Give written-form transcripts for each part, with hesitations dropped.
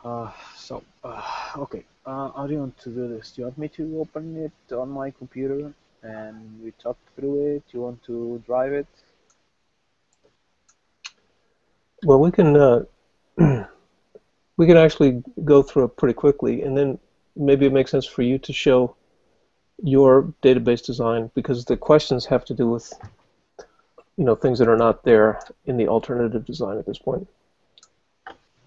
Okay. How do you want to do this? Do you want me to open it on my computer and we talk through it? Do you want to drive it? Well, we can we can actually go through it pretty quickly, and then maybe it makes sense for you to show your database design because the questions have to do with things that are not there in the alternative design at this point.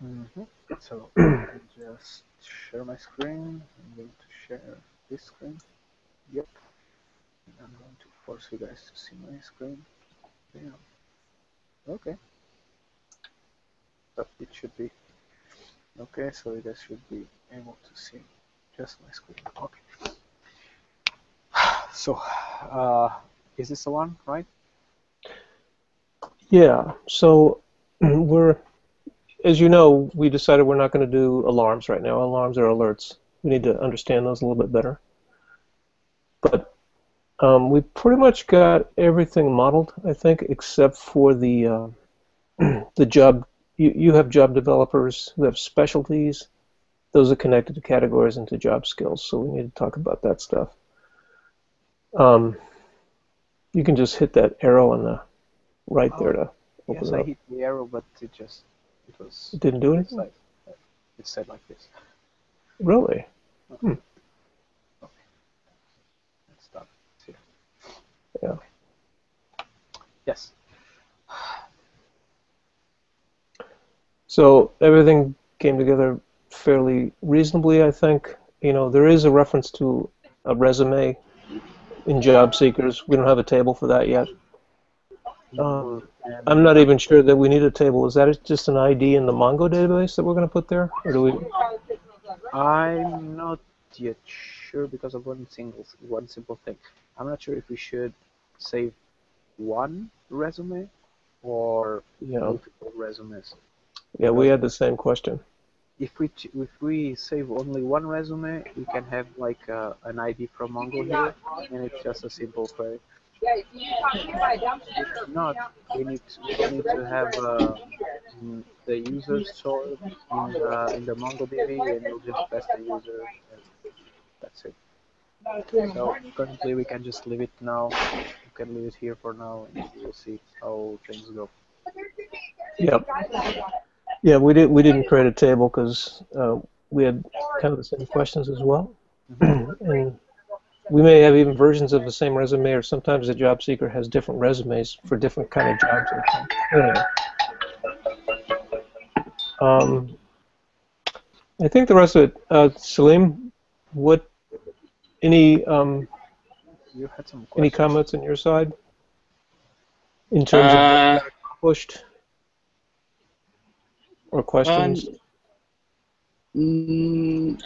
Mm-hmm. So let me just share my screen. I'm going to share this screen. Yep. And I'm going to force you guys to see my screen. Yeah. Okay. So it should be okay. So you guys should be able to see just my screen. Okay. So, is this the one, right? Yeah. So we're as you know, we decided we're not going to do alarms right now. Alarms are alerts. We need to understand those a little bit better. But we pretty much got everything modeled, I think, except for the job. You have job developers who have specialties. Those are connected to categories and to job skills. So we need to talk about that stuff. Um, you can just hit that arrow on the right there to open Yes, it I up. hit the arrow, but it It didn't do anything? said it said like this. Really? Okay. Okay. Let's stop here. Yeah. Okay. Yes. So everything came together fairly reasonably, I think. There is a reference to a resume in job seekers. We don't have a table for that yet. I'm And not even sure that we need a table. Is that just an ID in the Mongo database that we're going to put there, or do we? I'm not yet sure because of one simple thing. I'm not sure if we should save one resume or Yeah, multiple resumes. yeah, we Because had the same question. if we save only one resume, we can have like an ID from Mongo here, and it's just a simple query. If not, we need to have the user stored in the MongoDB, and we'll just pass the user, and that's it. So currently, we can just leave it now. We can leave it here for now, and we'll see how things go. Yep. Yeah, we didn't create a table because we had kind of the same questions as well, Mhm. and we may have even versions of the same resume, or sometimes the job seeker has different resumes for different kind of jobs. Anyway, um, I think the rest of it, Salim, what any You had some any questions. comments on your side in terms of what Uh, got accomplished or and questions?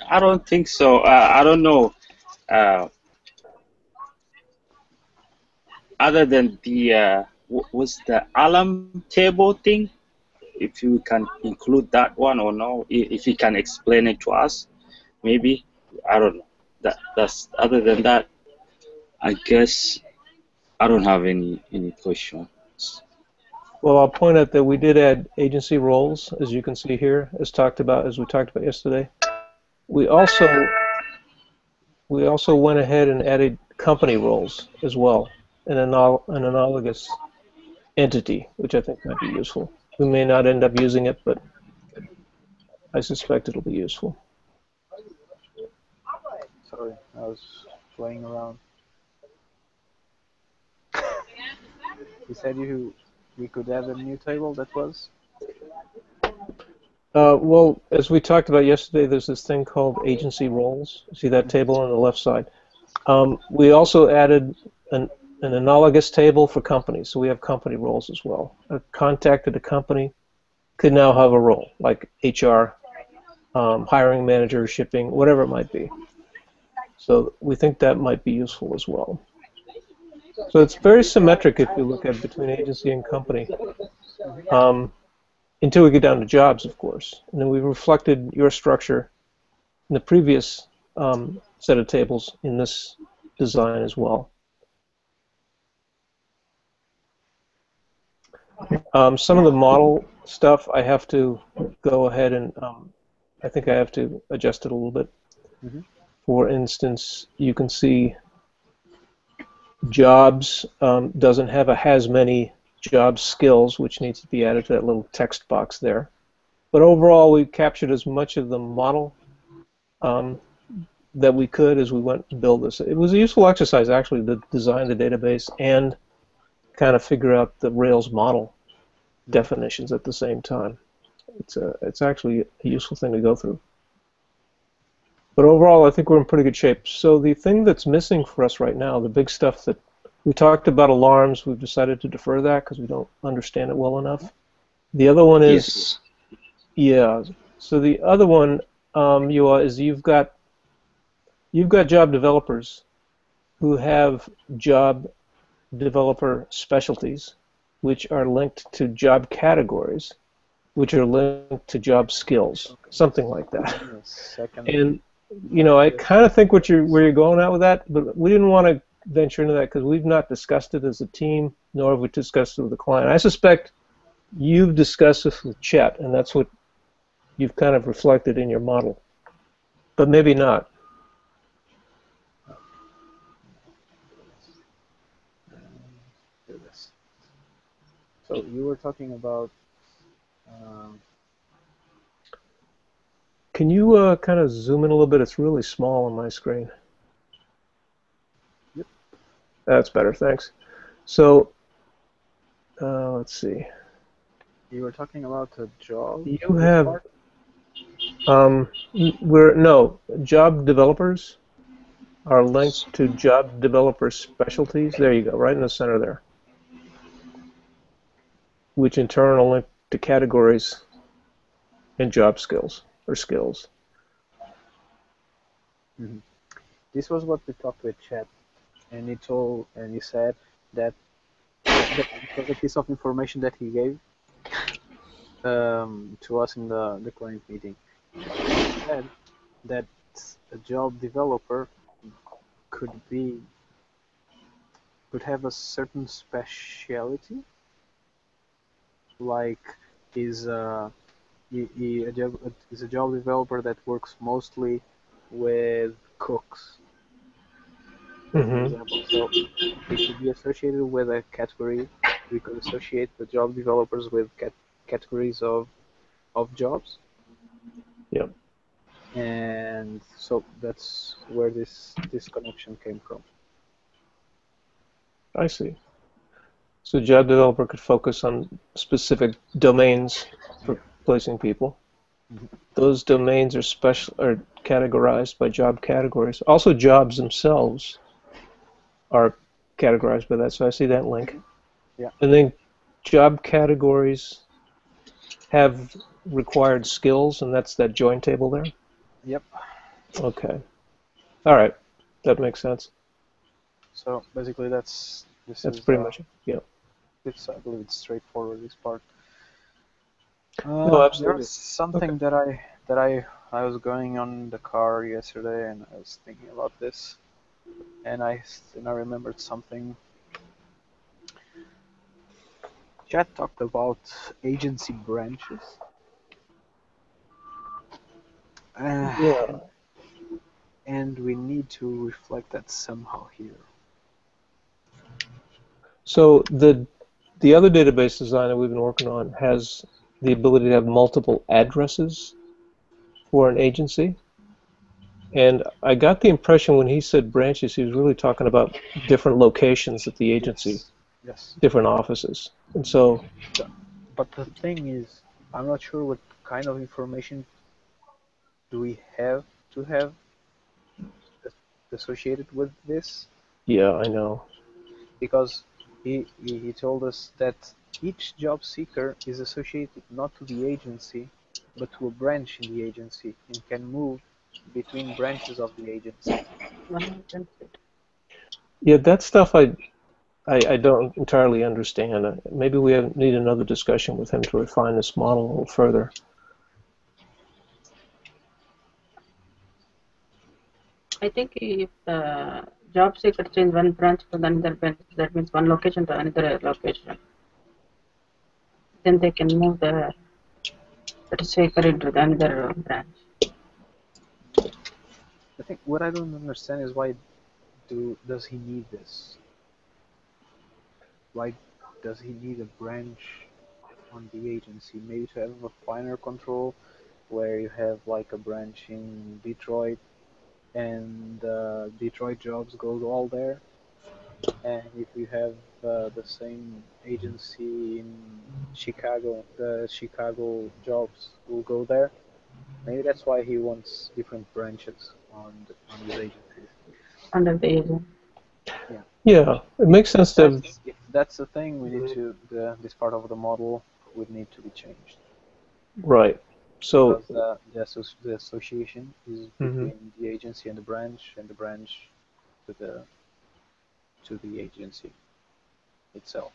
I don't think so. I don't know. Uh, Other than the what's the alarm table thing? If you can include that one or no, if you can explain it to us, maybe. I don't know. That's other than that. I guess I don't have any questions. Well, I'll point out that we did add agency roles, as you can see here, as we talked about yesterday. We also we also went ahead and added company roles as well, an analogous entity, which I think might be useful. We may not end up using it, but I suspect it'll be useful. Sorry, I was playing around. You said we could add a new table. That was. Well, as we talked about yesterday, there's this thing called agency roles. See that table on the left side? We also added an analogous table for companies, so we have company roles as well. A contact at a company could now have a role, like HR, hiring manager, shipping, whatever it might be. So we think that might be useful as well. So it's very symmetric if you look at between agency and company, um, until we get down to jobs, of course. And then we reflected your structure in the previous set of tables in this design as well. Some of the model stuff I have to go ahead and I think I have to adjust it a little bit. Mm-hmm. For instance, you can see jobs doesn't have a has many job skills, which needs to be added to that little text box there. But overall, we captured as much of the model that we could as we went to build this. It was a useful exercise, actually, to design the database and kind of figure out the Rails model definitions at the same time. It's actually a useful thing to go through. But overall, I think we're in pretty good shape. So the thing that's missing for us right now, the big stuff that we talked about alarms, we've decided to defer that because we don't understand it well enough. The other one is, yeah. So the other one, is you've got job developers who have job developer specialties, which are linked to job categories, which are linked to job skills, something like that. And I kind of think where you're going at with that, but we didn't want to venture into that because we've not discussed it as a team, nor have we discussed it with the client. I suspect you've discussed this with Chet, and that's what you've kind of reflected in your model, but maybe not. So you were talking about. Can you kind of zoom in a little bit? It's really small on my screen. Yep. That's better, thanks. So, let's see. You were talking about a job. You have, job developers are linked to job developer specialties. There you go, right in the center there. Which in turn are linked to categories and job skills. Or skills. Mm-hmm. This was what we talked with Chet, and he said that it was a piece of information that he gave to us in the client meeting. He said that a job developer could have a certain specialty, like is a job developer that works mostly with cooks, for example. So it could be associated with a category. We could associate the job developers with categories of jobs. Yep. And so that's where this connection came from. I see. So job developer could focus on specific domains for placing people. Mm-hmm. Those domains are categorized by job categories. Also, jobs themselves are categorized by that. So I see that link. Yeah. And then job categories have required skills, and that's that join table there? Yep. Okay. All right. That makes sense. So basically that's pretty much it. Yeah. I believe it's straightforward, this part. No, absolutely. There's something that I was going on the car yesterday, and I was thinking about this, and I remembered something. Chad talked about agency branches. Yeah. And we need to reflect that somehow here. So the other database design that we've been working on has the ability to have multiple addresses for an agency. And I got the impression when he said branches, he was really talking about different locations at the agency. Yes. Different offices. And so... But the thing is, I'm not sure what kind of information do we have to have associated with this. Yeah, I know. Because he told us that each job seeker is associated not to the agency, but to a branch in the agency, and can move between branches of the agency. Yeah, that stuff I don't entirely understand. Maybe we need another discussion with him to refine this model a little further. I think if the job seeker change one branch to another branch, that means one location to another location. Then they can move the seeker into the another branch. I think what I don't understand is why does he need this? Why does he need a branch on the agency? Maybe to have a finer control where you have like a branch in Detroit and Detroit jobs go all there. And if you have the same agency in Chicago, the Chicago jobs will go there. Maybe that's why he wants different branches on his agencies. Under the agent. Yeah, it makes sense to. If that's the thing, we need to this part of the model would need to be changed. Right. So Because the association is between the agency and the branch to the agency itself.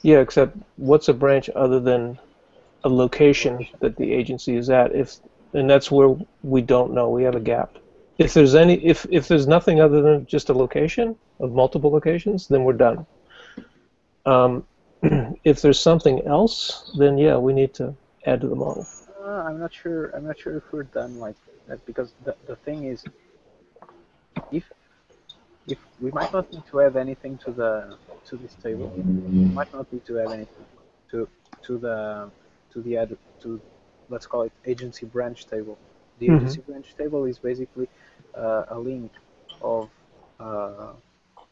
yeah, except what's a branch other than a location that the agency is at? And that's where we don't know. We have a gap. If there's nothing other than just a location of multiple locations, then we're done. If there's something else, then yeah, we need to add to the model. I'm not sure if we're done like that, because the thing is, if we might not need to add anything to this table, we might not need to add anything to to let's call it agency branch table. The agency branch table is basically a link of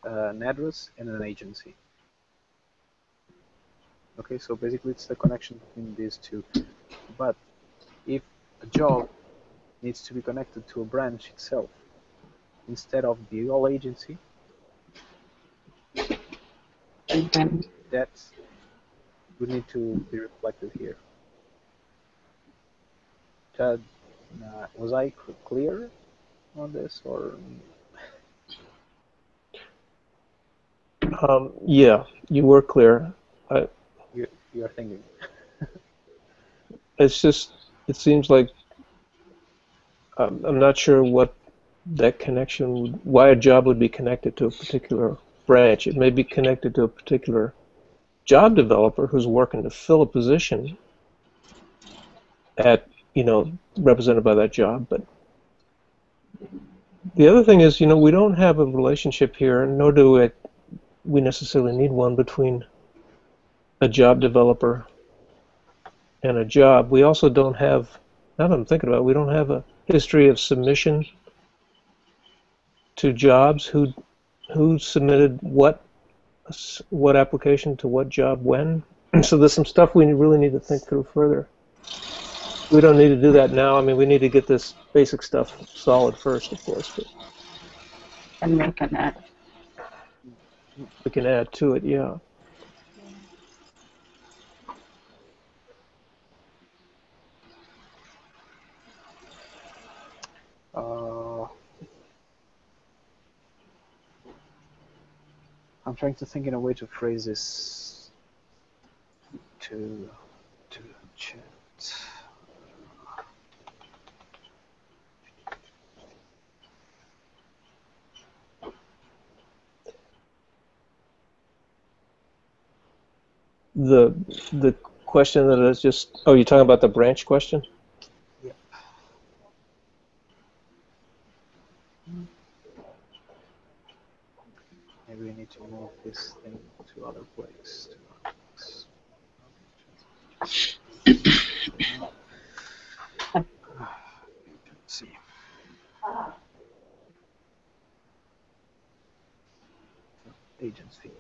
an address and an agency. Okay, so basically it's the connection between these two. But if a job needs to be connected to a branch itself instead of the whole agency, that would need to be reflected here. Chad, was I clear on this, or? Yeah, you were clear. You're thinking. It's just, it seems like I'm not sure what that connection, why a job would be connected to a particular branch. It may be connected to a particular job developer who's working to fill a position at, represented by that job. But the other thing is, we don't have a relationship here, nor do we necessarily need one between a job developer and a job. We also don't have, now that I'm thinking about it, we don't have a history of submission to jobs, who submitted what application to what job when. So there's some stuff we really need to think through further. We don't need to do that now. I mean, we need to get this basic stuff solid first, of course. But and we can add. We can add to it, yeah. I'm trying to think in a way to phrase this to chat. The question that is just, oh, you're talking about the branch question? Yeah. Maybe we need to move this thing to other place. Let's see. Agency.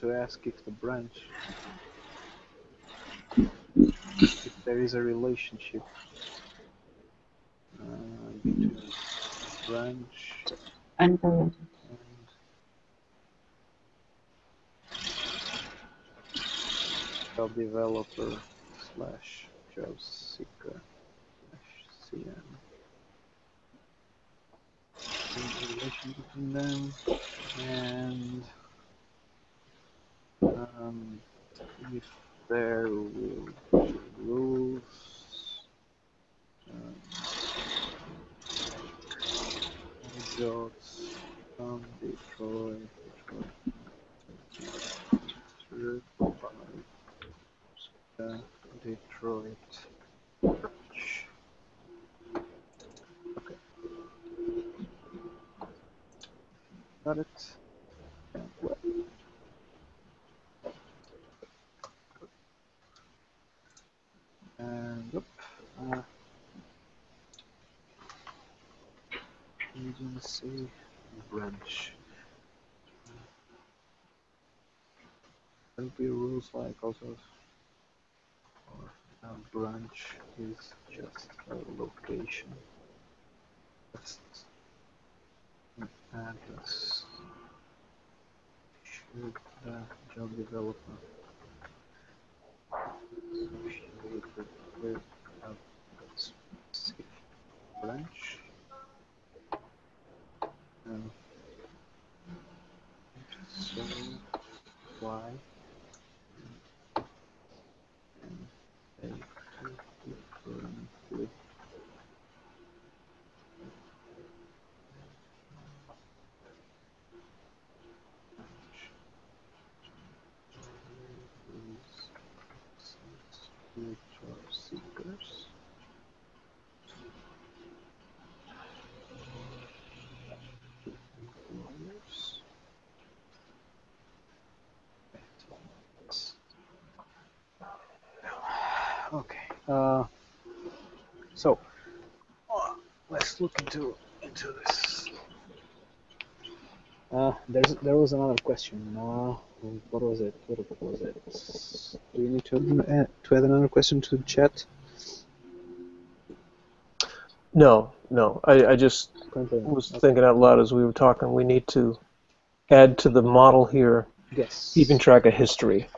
to ask if the branch, if there is a relationship between branch And and job developer slash job seeker slash CM. Relation between them, and if there will be rules jobs from Detroit Detroit. Okay, got it. And yep, agency branch. There'll be rules like also, or a branch is just a location. Just an address. Should the job developer associated with a specific branch? So why and they differently with job seekers? Employers? Okay. So let's look into this. There was another question. What was it? What was it? Do you need to add another question to the chat? No, no. I just was thinking out loud as we were talking. We need to add to the model here, Yes. keeping track of history.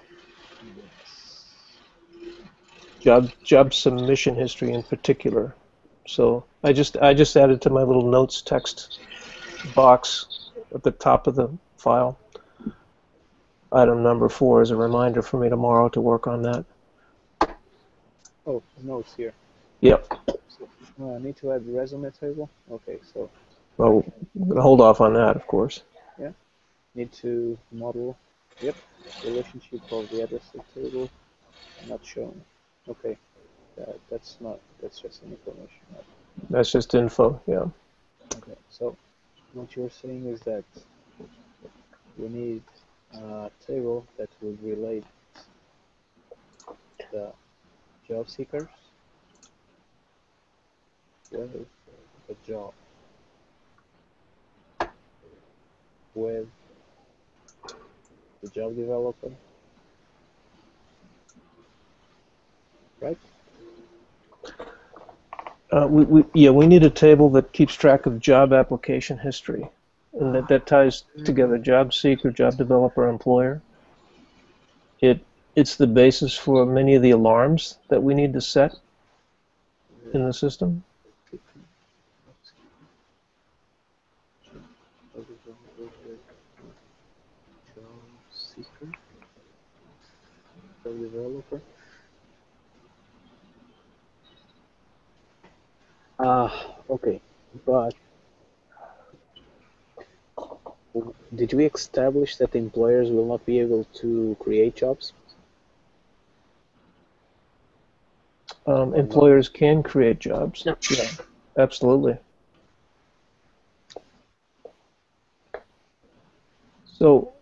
Job submission history in particular. So I just added to my little notes text box at the top of the file. Item number 4 is a reminder for me tomorrow to work on that. Oh, notes here. Yep. So, I need to add the resume table. Okay, so. Well, I'm gonna hold off on that, of course. Yeah. Need to model. Yep. Relationship of the address table not shown. Okay. That's just an information. That's just info. Yeah. Okay. So what you're saying is that we need a table that will relate the job seekers with the job, with the job developer, right? We need a table that keeps track of job application history, and that ties together job seeker, job developer, employer. It's the basis for many of the alarms that we need to set in the system. Job seeker, job developer. Okay, but did we establish that the employers will not be able to create jobs? Employers can create jobs. No. Yeah, absolutely. So,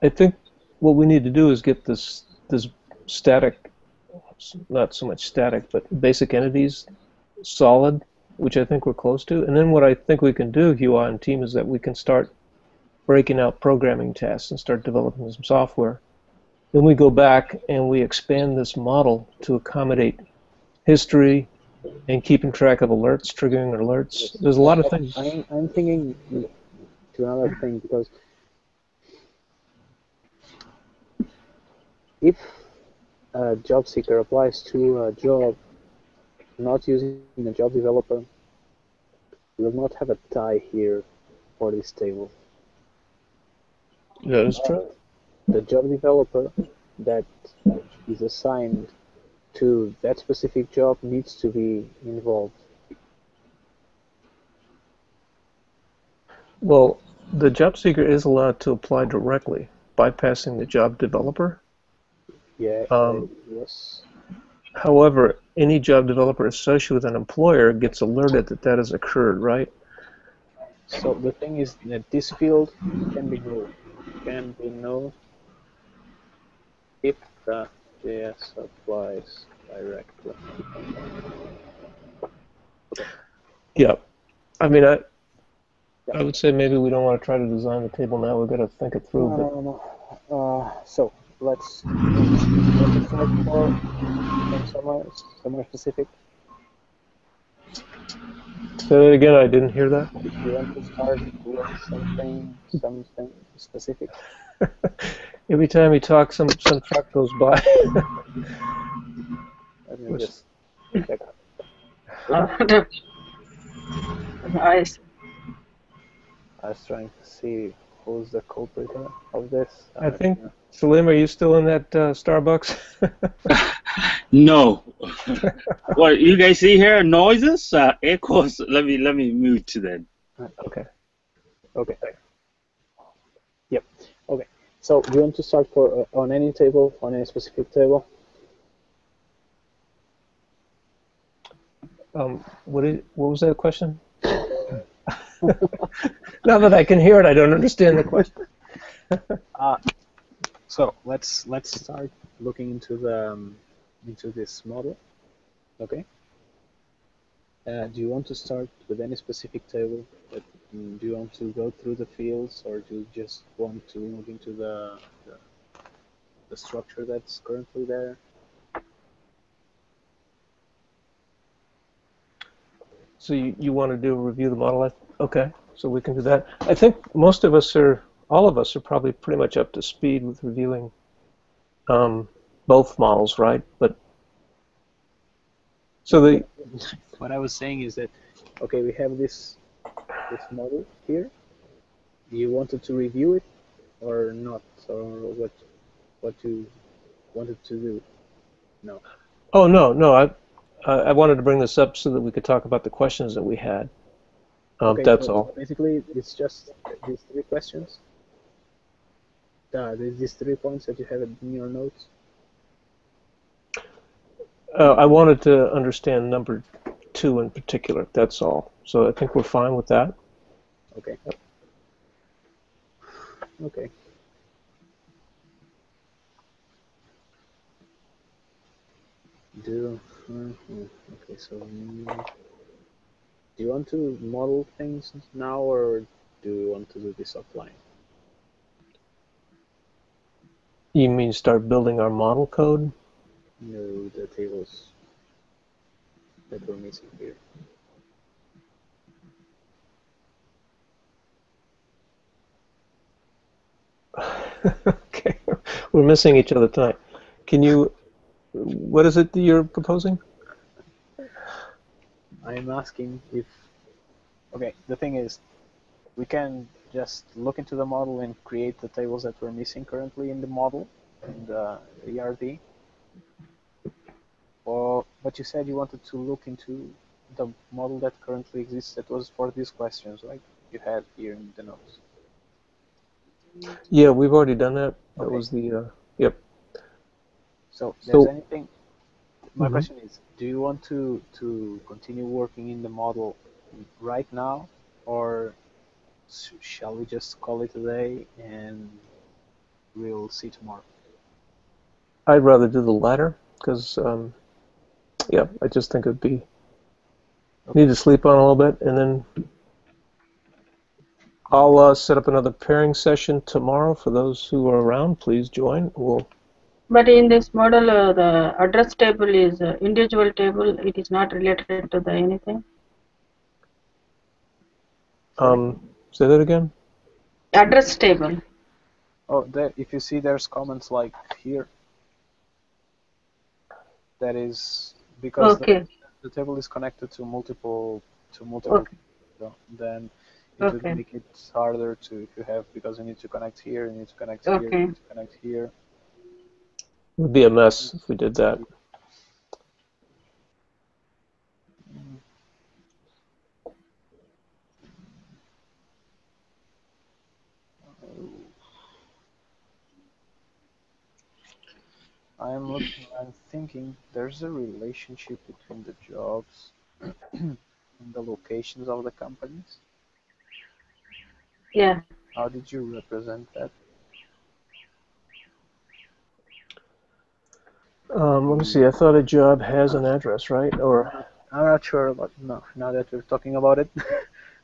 I think what we need to do is get this static, not so much static, but basic entities solid which I think we're close to. And then what I think we can do, Hua and team, is that we can start breaking out programming tasks and start developing some software. Then we go back and we expand this model to accommodate history and keeping track of alerts, triggering alerts. There's a lot of things. I'm thinking to another thing, because if a job seeker applies to a job not using a job developer, we will not have a tie here for this table. That is true. The job developer that is assigned to that specific job needs to be involved. Well, the job seeker is allowed to apply directly, bypassing the job developer. Yeah, yes. However, any job developer associated with an employer gets alerted that that has occurred, right? So the thing is that this field can be null if the JS applies directly. Okay. Yeah. I mean, I would say maybe we don't want to try to design the table now. We've got to think it through. No. So let's start for somewhere specific. Say that again. I didn't hear that. You want to start with something specific? Every time you talk, some truck goes by. Let me just check. I was trying to see who's the culprit of this. I think, Salim, are you still in that Starbucks? No. What you guys see here? Noises, echoes. Let me mute then. Okay. Yep. Okay. So do you want to start on any table, on any specific table? What was that question? Now that I can hear it, I don't understand the question. So let's start looking into this model. Okay. Do you want to start with any specific table? Do you want to go through the fields, or do you just want to look into the structure that's currently there? So you want to do a review of the model? Okay, so we can do that. I think most of us all of us are probably pretty much up to speed with reviewing both models, right? But so what I was saying is that, okay, we have this model here. You wanted to review it or not, or what you wanted to do? No. Oh no, I wanted to bring this up so that we could talk about the questions that we had. Okay, that's so all. Basically, it's just these 3 questions. There's these 3 points that you have in your notes. I wanted to understand number 2 in particular. That's all. So I think we're fine with that. Okay. Okay. Okay, so do you want to model things now, or do you want to do this offline? You mean start building our model code? No, the tables that we're missing here. Okay, we're missing each other tonight. What is it that you're proposing? I'm asking if, okay, the thing is, we can just look into the model and create the tables that we're missing currently in the model, in the ERD. But you said you wanted to look into the model that currently exists that was for these questions, right? You had here in the notes. Yeah, we've already done that. That Okay. was the, yep. So there's anything, my question is, do you want to continue working in the model right now, or shall we just call it a day and we'll see tomorrow? I'd rather do the latter because, yeah, I just think it'd be Need to sleep on a little bit, and then I'll set up another pairing session tomorrow. For those who are around, please join. But in this model, the address table is individual table. It is not related to the anything. Say that again. Address table. Oh, there. If you see, there's comments like here. That is because Okay. the table is connected to multiple Okay. so then it would Okay. make it harder to if you have because you need to connect here, you need to connect here, you Okay. need to connect here. It would be a mess if we did that. I'm thinking there's a relationship between the jobs and the locations of the companies. Yeah. How did you represent that? Let me see. I thought a job has an address, right? Or I'm not sure about no. Now that we're talking about it,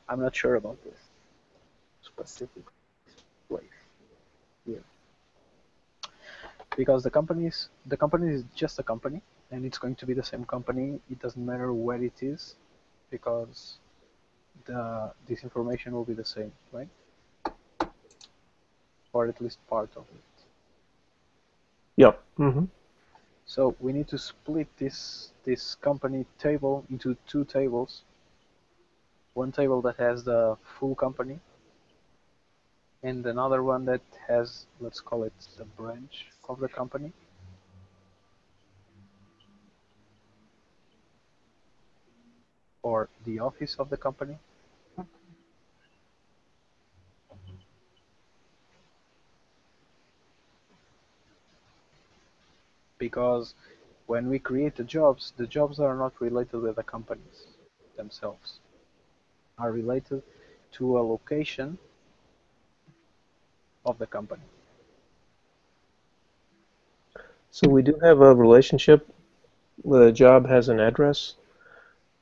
I'm not sure about this specific place here because the company is just a company and it's going to be the same company. It doesn't matter where it is because this information will be the same, right? Or at least part of it. yep. Mm-hmm. So we need to split this company table into two tables. One table that has the full company and another one that has, let's call it the branch of the company. Or the office of the company. Because when we create the jobs are not related with the companies themselves, are related to a location of the company. So we do have a relationship where a job has an address.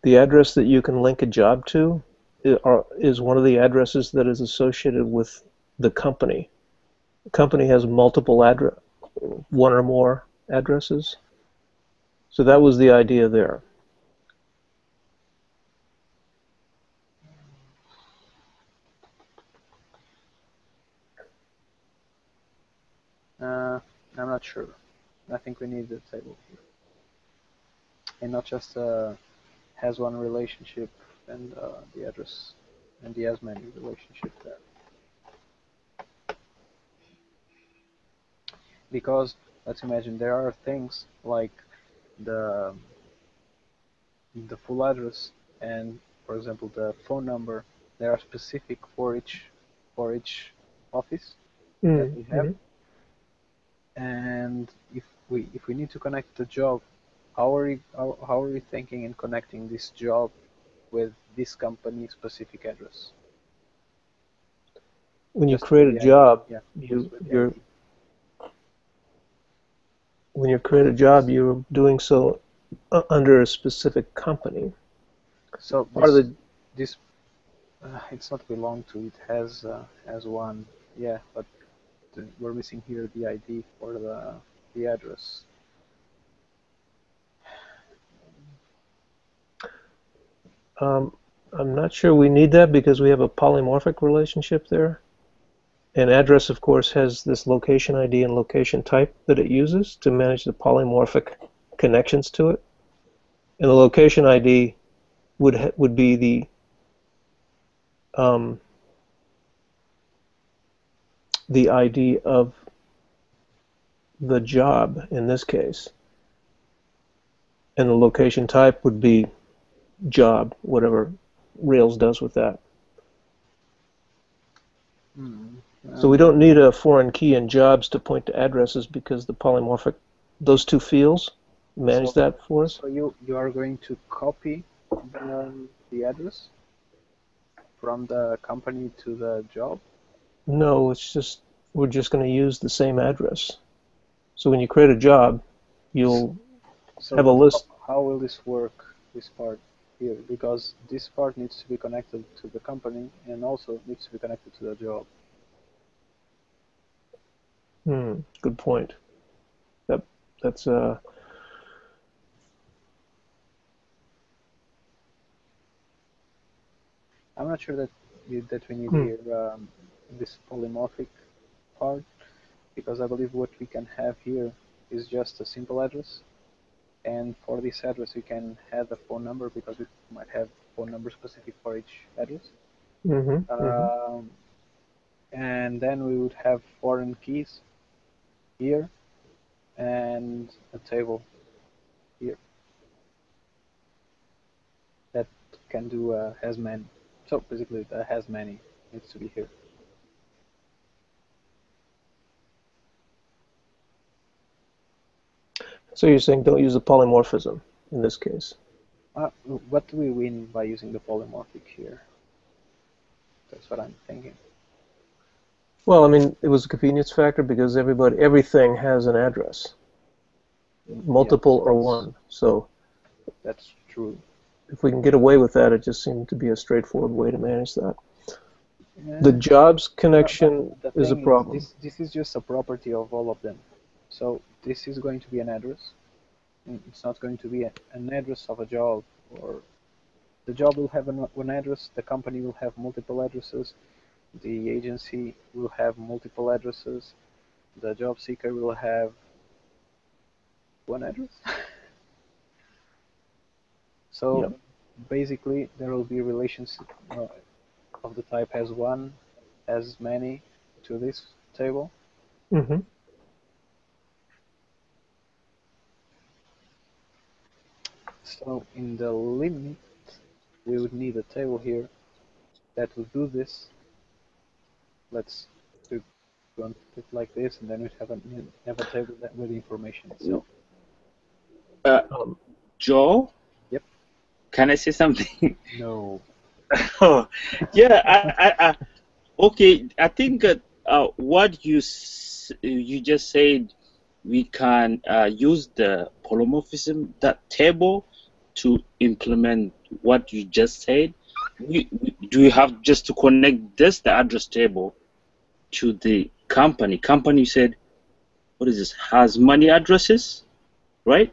The address that you can link a job to is one of the addresses that is associated with the company. The company has multiple one or more addresses. So that was the idea there. I'm not sure. I think we need the table here, and not just has one relationship and the address, and the has many relationship there. Because let's imagine there are things like the the full address and, for example, the phone number. They are specific for each office that we have. Mm-hmm. And if we need to connect the job, how are we thinking in connecting this job with this company specific address? When you Just create with a the ID. job, Yeah, you just with the you're ID. when you create a job, you're doing so under a specific company. So Part of the this it's not belong to it has one, yeah, but we're missing here the ID for the address. I'm not sure we need that because we have a polymorphic relationship there. An address, of course, has this location ID and location type that it uses to manage the polymorphic connections to it. And the location ID would be um, the ID of the job in this case, and the location type would be job, whatever Rails does with that. Hmm. So we don't need a foreign key in jobs to point to addresses because the polymorphic, those two fields manage that for us. So you are going to copy the address from the company to the job? No, we're just going to use the same address. So when you create a job, you'll So have a list. how will this work, this part? here, because this part needs to be connected to the company and also needs to be connected to the job. Good point. That's I'm not sure that we need here this polymorphic part, because I believe what we can have here is just a simple address, and for this address we can add a phone number, because we might have phone number specific for each address. And then we would have foreign keys here and a table here that can do has many. So basically the has many needs to be here. So you're saying don't use the polymorphism in this case? What do we mean by using the polymorphic here? That's what I'm thinking. Well, I mean, it was a convenience factor because everything has an address, multiple Yes, or one. So that's true. if we can get away with that, it just seemed to be a straightforward way to manage that. Yeah. The jobs connection the is a thing problem. This is just a property of all of them. So this is going to be an address. It's not going to be an address of a job, or the job will have one address, the company will have multiple addresses, the agency will have multiple addresses, the job seeker will have one address. So Yep. basically there will be relations of the type has one, has many to this table. Mm-hmm. So in the limit we would need a table here that would do this. Let's do it like this, and then we'd have a table that with information itself. Joe? Yep. Can I say something? No. Oh, yeah. Okay. I think what you just said, we can use the polymorphism, that table, to implement what you just said. Do you have just to connect the address table, to the company? Company said, what is this? Has many addresses, right?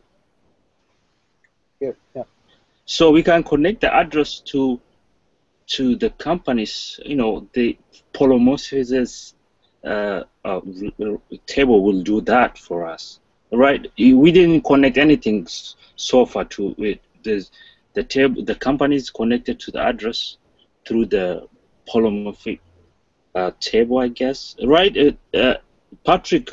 Here, yeah. So we can connect the address to the company's, the polymorphism table will do that for us, right? We didn't connect anything so far to it. The table, the company is connected to the address through the polymorphic table, I guess, right? Patrick,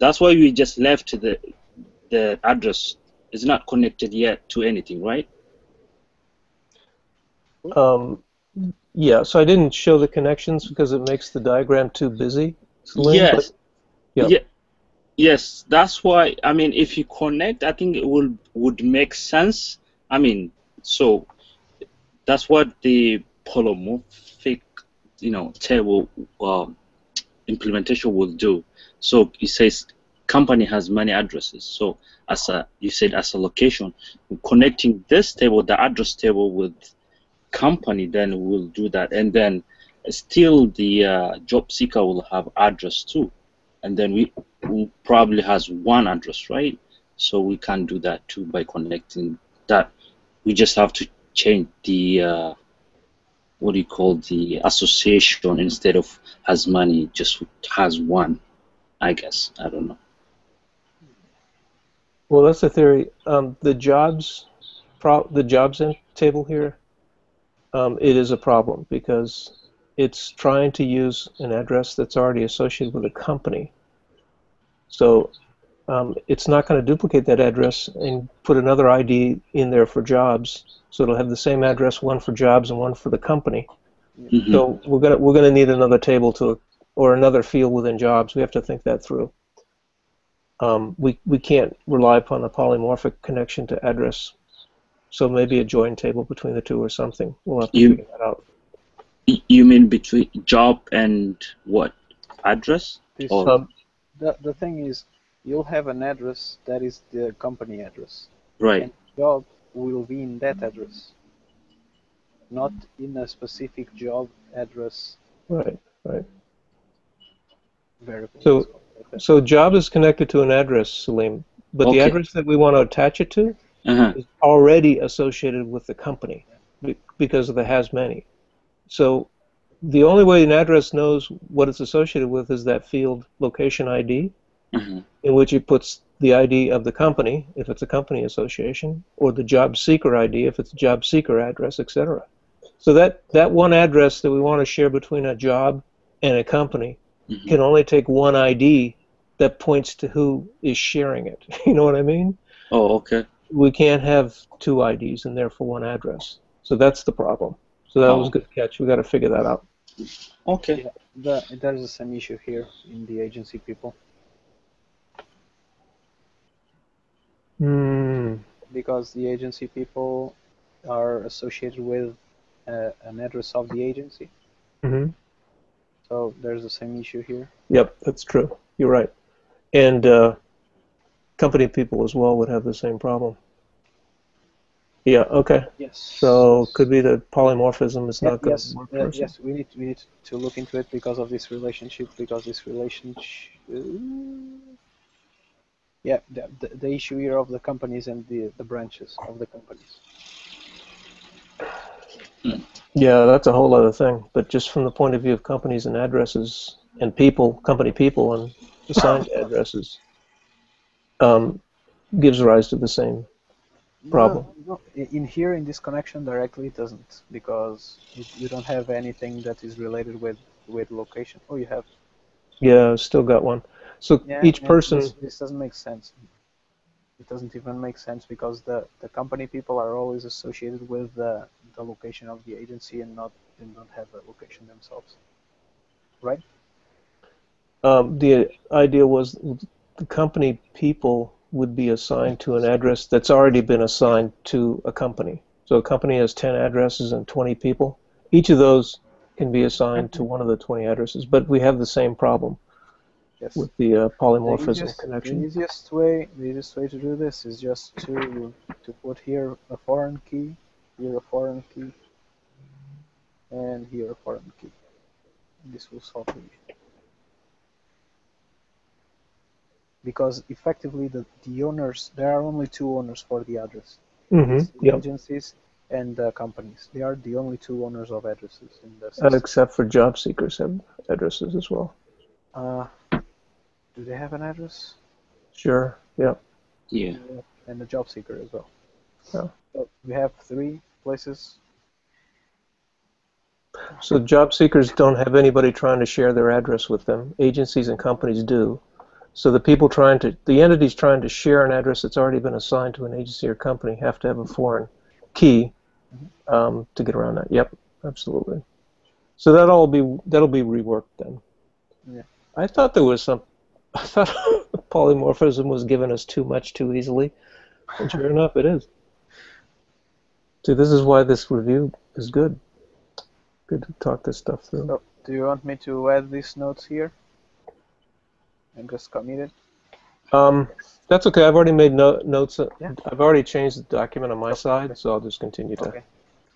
that's why we just left the address is not connected yet to anything, right? Yeah, so I didn't show the connections because it makes the diagram too busy, Salim, Yes. But, yeah. Yes, that's why. I mean, if you connect, I think it would make sense. I mean, so that's what the polymorphic, table implementation will do. So it says company has many addresses. So you said as a location, connecting this table, the address table, with company, then we'll do that, and then still the job seeker will have address too, and then we probably has one address, right? So we can do that too by connecting that. We just have to change the what do you call, the association, instead of has many, just has one, I guess. I don't know. well, that's the theory. The jobs table here, it is a problem because it's trying to use an address that's already associated with a company. So it's not going to duplicate that address and put another ID in there for jobs. So it'll have the same address, one for jobs and one for the company. Mm-hmm. So we're gonna need another table or another field within jobs. We have to think that through. We can't rely upon a polymorphic connection to address. So maybe a join table between the two or something. We'll have to figure that out. You mean between job and what? Address? The thing is, you'll have an address that is the company address. Right. And job will be in that address. not in a specific job address Right. variable. So, so job is connected to an address, Salim, but the Okay. address that we want to attach it to Uh-huh. is already associated with the company because of the has many. So the only way an address knows what it's associated with is that field location ID, Uh-huh. in which it puts the ID of the company, if it's a company association, or the job seeker ID, if it's a job seeker address, etc. So that one address that we want to share between a job and a company can only take one ID that points to who is sharing it. You know what I mean? Oh, okay. We can't have two IDs and therefore one address. So that's the problem. So that was a good catch. We got to figure that out. Okay. Yeah, there's the same issue here in the agency people. Because the agency people are associated with an address of the agency. So there's the same issue here. Yep, that's true. You're right. And company people as well would have the same problem. Yeah, okay. Yes. So could be that polymorphism is not going to work. Yes, we need to look into it because of this relationship. Yeah, the issue here of the companies and the branches of the companies. Yeah, that's a whole other thing. But just from the point of view of companies and addresses and people, company people and assigned addresses, gives rise to the same problem. No, in this connection directly it doesn't, because you don't have anything that is related with location. Oh, you have. Yeah, still got one. So Yeah, each person. This doesn't make sense. It doesn't even make sense because the company people are always associated with the location of the agency and don't have a location themselves, right? The idea was the company people would be assigned to an address that's already been assigned to a company. So a company has 10 addresses and 20 people. Each of those can be assigned to one of the 20 addresses, but we have the same problem with the polymorphism connection. The easiest way to do this is just to put here a foreign key, here a foreign key, and here a foreign key. This will solve the issue. Because effectively the owners, there are only two owners for the address. The agencies and the companies. They are the only two owners of addresses in the system. Except for job seekers have addresses as well. Do they have an address? Sure, yeah. Yeah. And the job seeker as well. Yeah. So we have 3 places. So job seekers don't have anybody trying to share their address with them. Agencies and companies do. So the entities trying to share an address that's already been assigned to an agency or company have to have a foreign key to get around that. Yep, absolutely. So that'll be reworked then. Yeah. I thought polymorphism was given us too much too easily, and sure enough, it is. See, this is why this review is good. Good to talk this stuff through. So, do you want me to add these notes here? And just commit it? That's okay. I've already made notes. Yeah. I've already changed the document on my side, so I'll just continue to. Okay.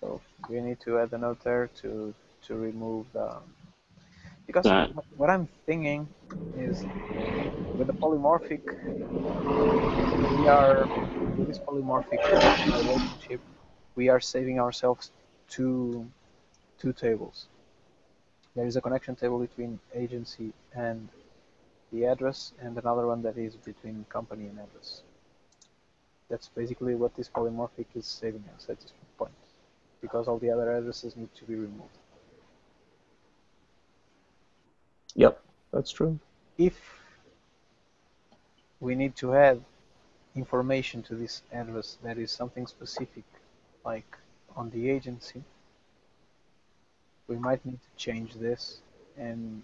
So we need to add a note there to remove the. Because what I'm thinking is, with the polymorphic, with this polymorphic relationship, we are saving ourselves two tables. There is a connection table between agency and the address, and another one that is between company and address. That's basically what this polymorphic is saving us at this point, because all the other addresses need to be removed. Yep, that's true. If we need to add information to this address that is something specific, like on the agency, we might need to change this and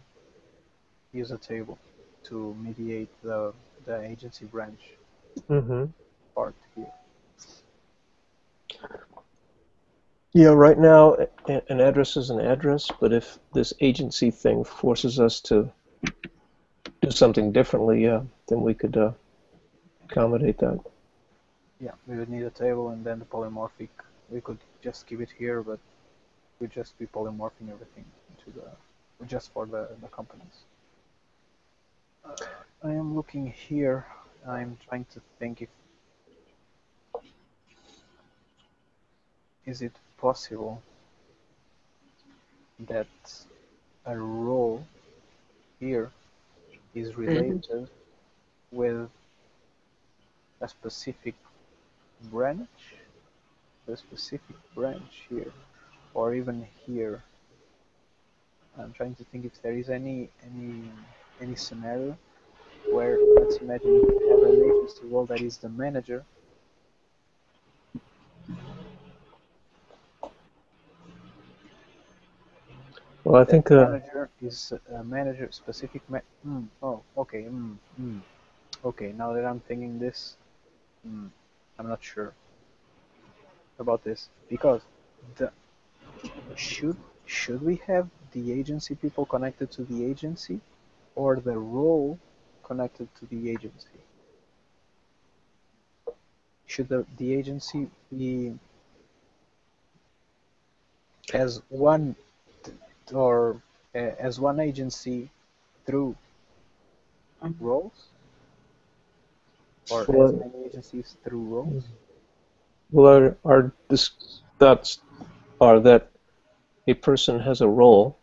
use a table to mediate the agency branch part here. Yeah, right now an address is an address, but if this agency thing forces us to do something differently, then we could accommodate that. Yeah, we would need a table, and then the polymorphic, we could just keep it here, but we'd just be polymorphing everything into the just for the companies. I am looking here. I'm trying to think if is it possible that a role here is related with a specific branch, here, or even here. I'm trying to think if there is any scenario where, let's imagine you have an agency role that is the manager. Well, I think manager is a manager specific. Oh, okay. Okay, now that I'm thinking this, I'm not sure about this because the should we have the agency people connected to the agency or the role connected to the agency? Should the agency be as one or as one agency through roles, or as many agencies through roles? Well, our thoughts are that a person has a role,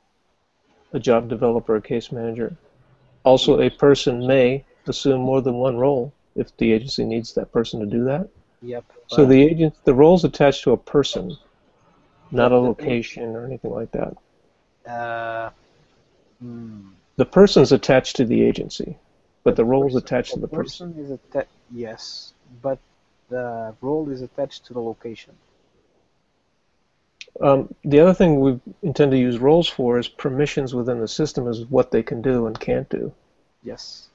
a job developer, a case manager. Also, a person may assume more than one role if the agency needs that person to do that. Yep. So the role is attached to a person, not a location or anything like that. The person's attached to the agency, but the role is attached to the person. Yes, but the role is attached to the location. The other thing we intend to use roles for is permissions within the system is what they can do and can't do. Yes.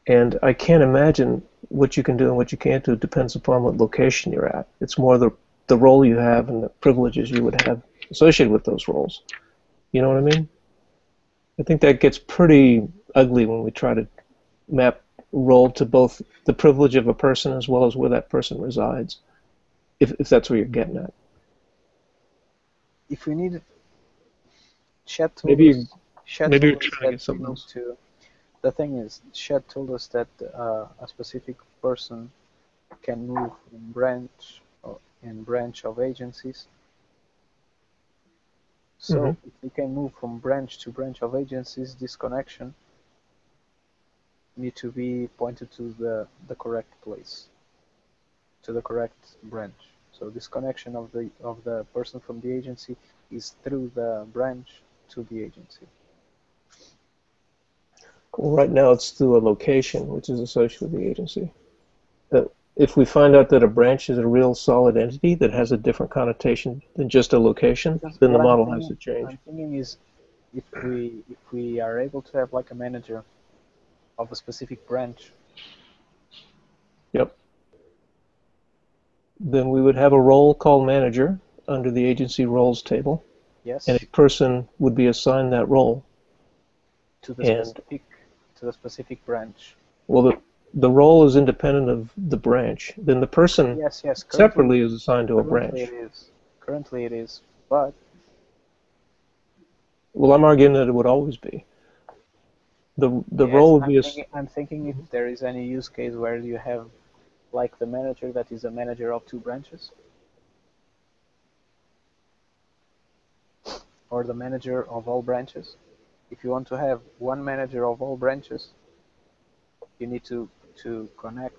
And I can't imagine what you can do and what you can't do. It depends upon what location you're at. It's more the role you have and the privileges you would have associated with those roles. You know what I mean? I think that gets pretty ugly when we try to map role to both the privilege of a person as well as where that person resides, if that's where you're getting at. If we need Chet told maybe us, maybe you're trying to get something else. The thing is, Chet told us that a specific person can move in branch of agencies. So if we can move from branch to branch of agencies, this connection need to be pointed to the correct place, to the correct branch. So this connection of the person from the agency is through the branch to the agency. Well, right now it's through a location, which is associated with the agency. If we find out that a branch is a real solid entity that has a different connotation than just a location, then the model has to change. What I'm thinking is, if we are able to have like a manager of a specific branch. Yep. Then we would have a role called manager under the agency roles table. Yes. And a person would be assigned that role. To the specific branch. Well, the role is independent of the branch. Then the person separately is assigned to a branch. Currently it is, but... Well, I'm arguing that it would always be. The role would be... I'm thinking if there is any use case where you have like the manager that is a manager of two branches. Or the manager of all branches. If you want to have one manager of all branches, you need to connect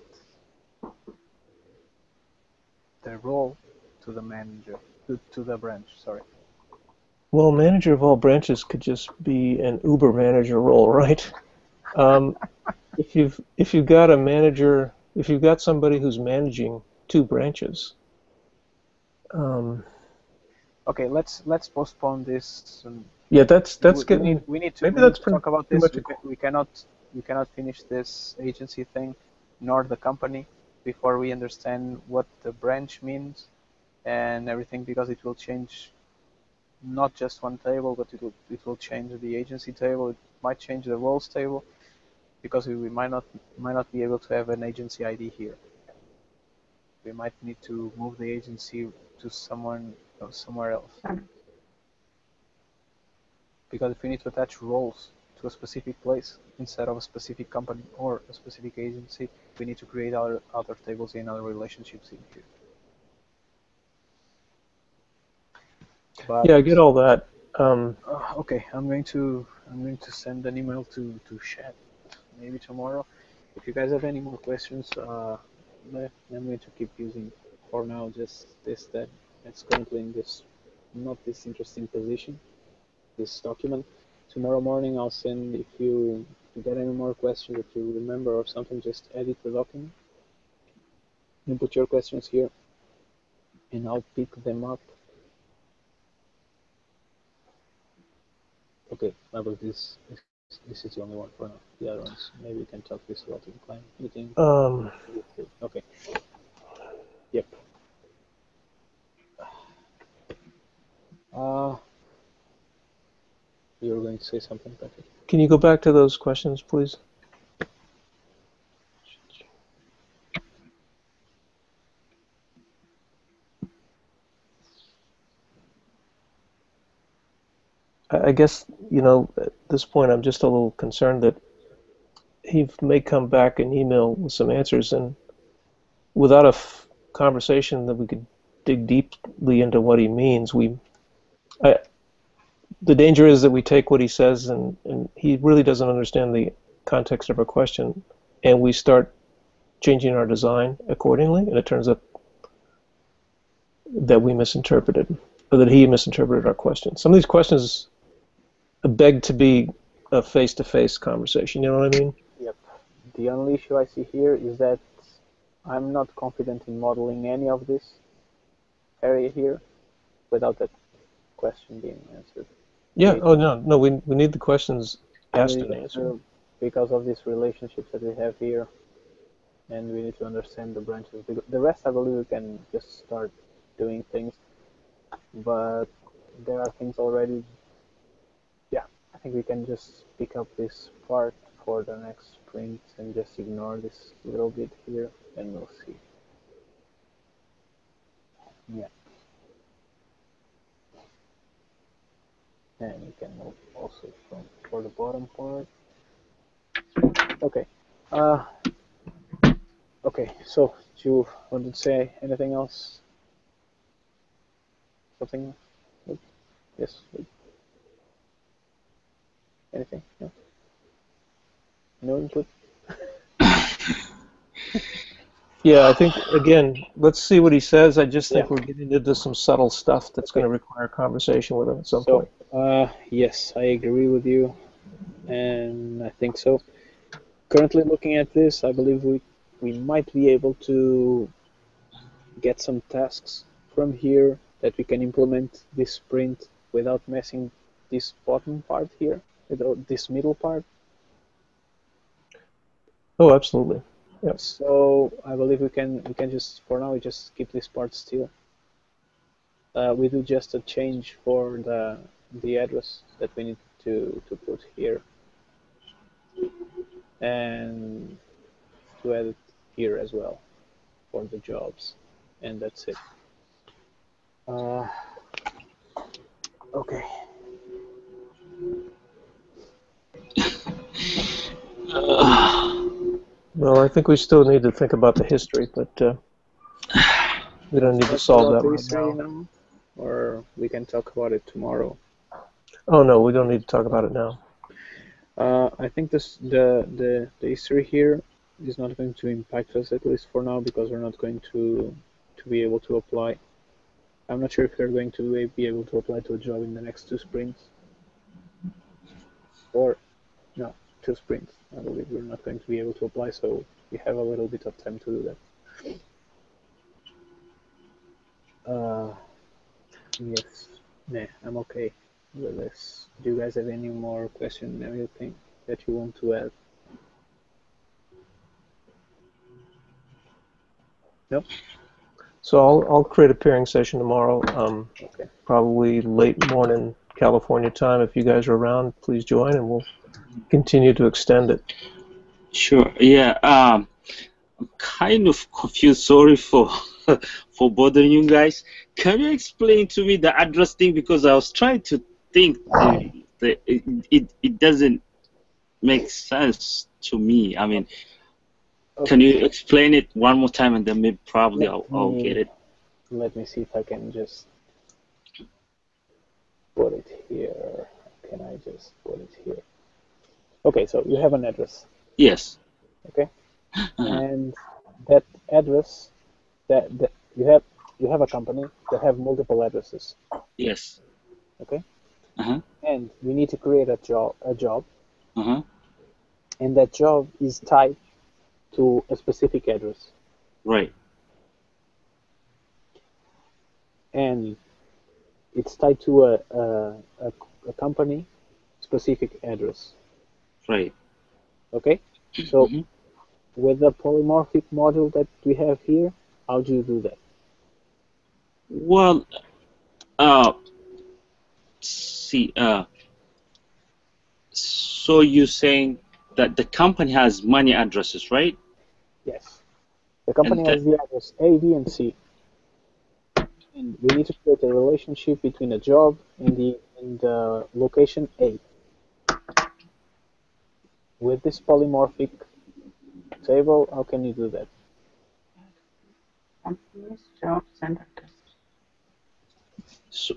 the role to the manager, to the branch, sorry. Well, manager of all branches could just be an Uber manager role, right? If you've got a manager, if you've got somebody who's managing two branches. Okay, let's postpone this. Yeah, that's getting. We need to talk about this. We cannot finish this agency thing, nor the company, before we understand what the branch means and everything, because it will change not just one table, but it will change the agency table. It might change the roles table, because we might not be able to have an agency ID here. We might need to move the agency to somewhere else. Because if we need to attach roles to a specific place instead of a specific company or a specific agency, we need to create other tables and other relationships in here. But, yeah, I get all that. okay, I'm going to send an email to Shad maybe tomorrow. If you guys have any more questions, I'm going to keep using for now just this that's currently in this not this interesting position, this document. Tomorrow morning I'll send, if you get any more questions, if you remember or something, just edit the document and put your questions here and I'll pick them up. Okay, I believe this is the only one for now. The other ones, maybe we can talk this about in client meeting. Okay. Yep. You were going to say something, Patrick? Can you go back to those questions, please? I guess, you know, at this point I'm just a little concerned that he may come back and email with some answers, and without a conversation that we could dig deeply into what he means, the danger is that we take what he says and he really doesn't understand the context of our question, and we start changing our design accordingly, and it turns out that we misinterpreted, or that he misinterpreted our question. Some of these questions beg to be a face-to-face conversation, you know what I mean? Yep. The only issue I see here is that I'm not confident in modeling any of this area here without that question being answered. Yeah, oh no, we need the questions asked and answered. Because of these relationships that we have here, and we need to understand the branches. The rest, I believe, we can just start doing things, but there are things already. Yeah, I think we can just pick up this part for the next sprint and just ignore this little bit here, and we'll see. Yeah. And we can move also for the bottom part. Okay. Okay, so do you want to say anything else? Something? Yes. Anything? No? No input? Yeah, I think, again, let's see what he says. I just think we're getting into some subtle stuff that's going to require conversation with him at some point. Yes, I agree with you, and I think so. Currently looking at this, I believe we might be able to get some tasks from here that we can implement this sprint without messing this bottom part here, without this middle part. Oh, absolutely. Yep. So I believe we can just, for now, we just keep this part still. We do just a change for the address that we need to put here, and to add it here as well for the jobs, and that's it. Okay. Well, I think we still need to think about the history, but we don't need to solve that right now. Or we can talk about it tomorrow. Oh no, we don't need to talk about it now. I think the history here is not going to impact us, at least for now, because we're not going to be able to apply. I'm not sure if we're going to be able to apply to a job in the next 2 sprints. Or, no, 2 sprints. I believe we're not going to be able to apply, so we have a little bit of time to do that. Yes, nah, I'm okay with this. Do you guys have any more questions, anything that you want to add? Nope. So I'll create a pairing session tomorrow, Okay. probably late morning California time. If you guys are around, please join, and we'll continue to extend it. Sure. Yeah. I'm kind of confused. Sorry for for bothering you guys. Can you explain to me the address thing, because I was trying to think it doesn't make sense to me. I mean, Okay. can you explain it one more time, and then maybe probably Let I'll get it. Let me see if I can just put it here. Can I just put it here? Okay, so you have an address, Yes. okay? Uh-huh. And that address, that you have a company that have multiple addresses, Yes. okay? Uh-huh. And you need to create a job, Uh-huh. and that job is tied to a specific address. Right. And it's tied to a company specific address. Right. Okay? So Mhm. with the polymorphic module that we have here, how do you do that? Well, see, so you're saying that the company has many addresses, right? Yes. The company And has the address A, B, and C. And we need to create a relationship between a job and the location A. With this polymorphic table, how can you do that? Companies, jobs, and address. so,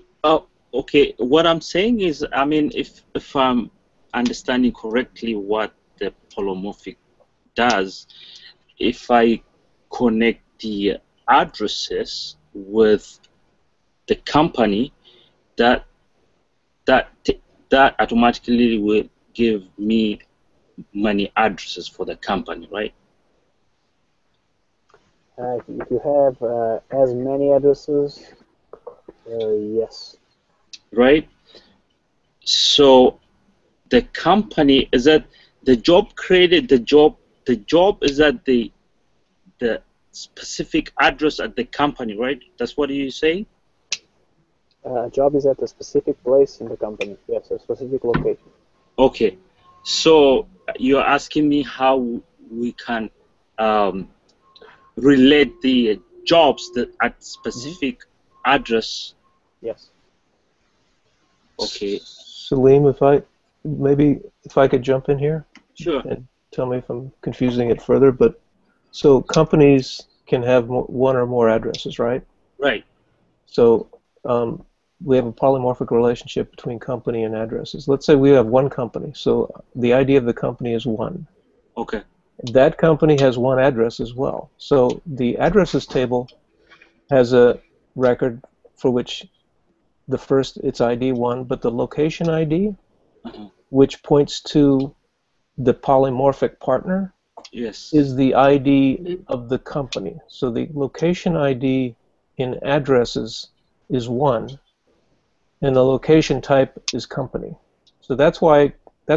okay. What I'm saying is, I mean, if I'm understanding correctly what the polymorphic does, if I connect the addresses with the company, that that that automatically will give me many addresses for the company, right? If you have as many addresses, yes. Right. So the company is that the job created the job is at the specific address at the company, right? That's what you say. A job is at a specific place in the company. Yes, a specific location. Okay. So you're asking me how we can relate the jobs that at specific address. Yes. Okay. Salim, if I could jump in here Sure. and tell me if I'm confusing it further, but so companies can have one or more addresses, right? Right. So we have a polymorphic relationship between company and addresses. Let's say we have one company. So the ID of the company is 1. Okay. That company has one address as well. So the addresses table has a record for which the first, it's ID 1, but the location ID, Uh-huh. which points to the polymorphic partner, Yes. is the ID of the company. So the location ID in addresses is 1, and the location type is company. So that's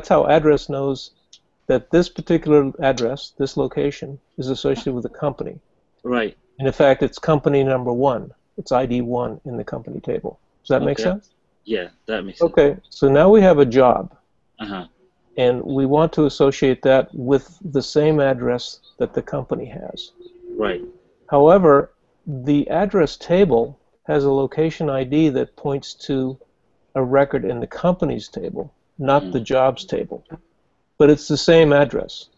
how address knows that this particular address, this location, is associated with a company. Right. And in fact, it's company number 1. It's ID 1 in the company table. Does that make sense? Yeah, that makes sense. Okay, so now we have a job, Uh-huh. and we want to associate that with the same address that the company has. Right. However, the address table has a location ID that points to a record in the company's table, not the jobs table. But it's the same address.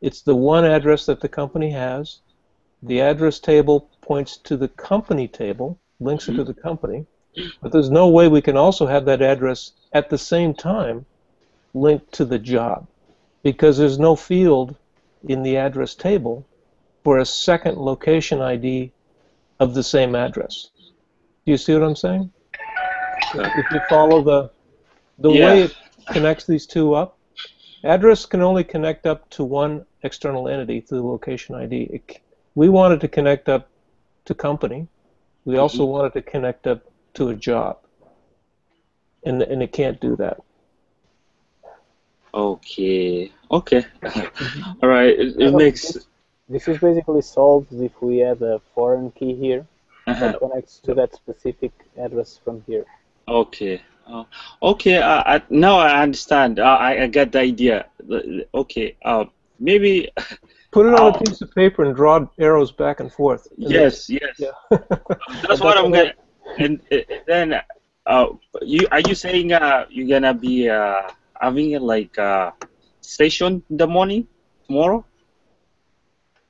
It's the one address that the company has. The address table points to the company table, links it to the company, but there's no way we can also have that address at the same time linked to the job, because there's no field in the address table for a second location ID of the same address. Do you see what I'm saying? If you follow the way it connects these two up, address can only connect up to one external entity through the location ID. We wanted to connect up to company. We also wanted to connect up to a job, and it can't do that. Okay. Okay. All right. It makes. This is basically solved if we add a foreign key here Uh-huh. that connects to that specific address from here. Okay. Okay. Now I understand. I get the idea. Okay. Maybe. Put it on a piece of paper and draw arrows back and forth. Yes. Yes. Yeah. That's what I'm gonna. And then Are you saying you're gonna be having like a session in the morning tomorrow,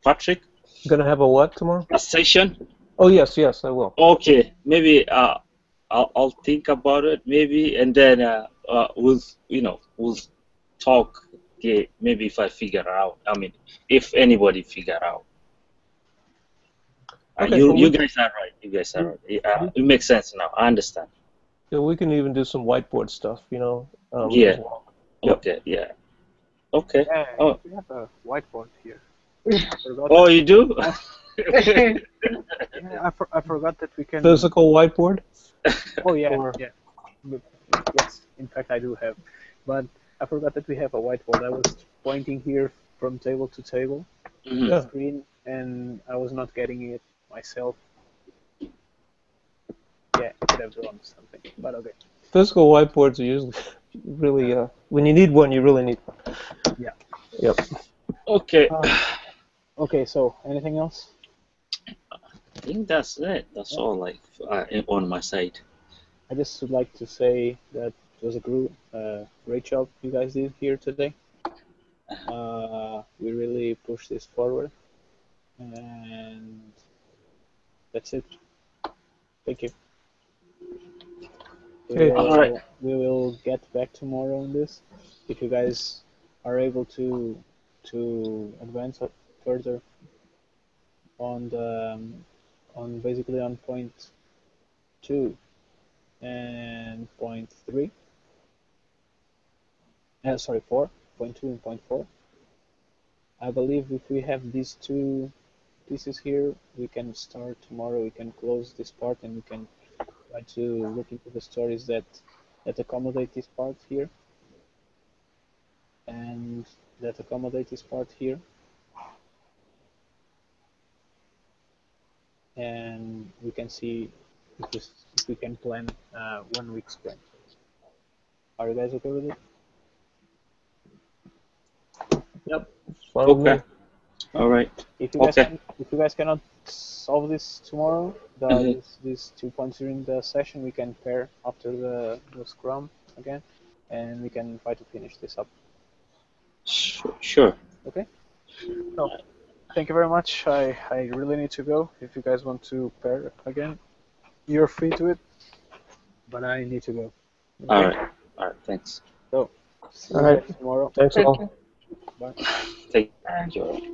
Patrick? Gonna have a what tomorrow? A session? Oh yes, yes, I will. Okay, maybe I'll think about it maybe, and then we'll talk. Okay, maybe if I figure out. I mean, if anybody figure out. Okay, You well, you guys are right. You guys are right. It makes sense now. I understand. yeah, we can even do some whiteboard stuff, Yeah. as well. Yep. Okay. Yeah. Okay. Yeah, Oh. we have a whiteboard here. I forgot Oh, that. you do? Yeah, I forgot that we can. Physical whiteboard? Oh yeah, Or- yeah. But, yes, in fact I do have, but I forgot that we have a whiteboard. I was pointing here from table to table, Mhm. Yeah. screen, and I was not getting it myself. Yeah, I could have drawn something, but okay. Physical whiteboards are usually really, when you need one, you really need one. Yeah. Yep. Okay. Okay, so anything else? I think that's it. That's all. Like on my side. I just would like to say that it was a great job you guys did here today. We really pushed this forward, and that's it. Thank you. Okay. All right. We will get back tomorrow on this. If you guys are able to advance further on the on basically on point 2 and point 3. Sorry, 4. Point 2 and point 4. I believe if we have these two pieces here, we can start tomorrow. We can close this part and we can try to look into the stories that accommodate this part here and that accommodate this part here, and we can see if we can plan 1 week sprint. Are you guys okay with it? Yep. Fine with Okay. me. All right. If you guys Okay. if you guys cannot solve this tomorrow, Mhm. these 2 points during the session, we can pair after the scrum again, and we can try to finish this up. Sure. Okay. No. Thank you very much. I really need to go. If you guys want to pair again, you're free to it. But I need to go. All Okay? right. All right. Thanks. So, see you All right. guys tomorrow. Thanks Thank all. you. Bye. Thank Bye. you.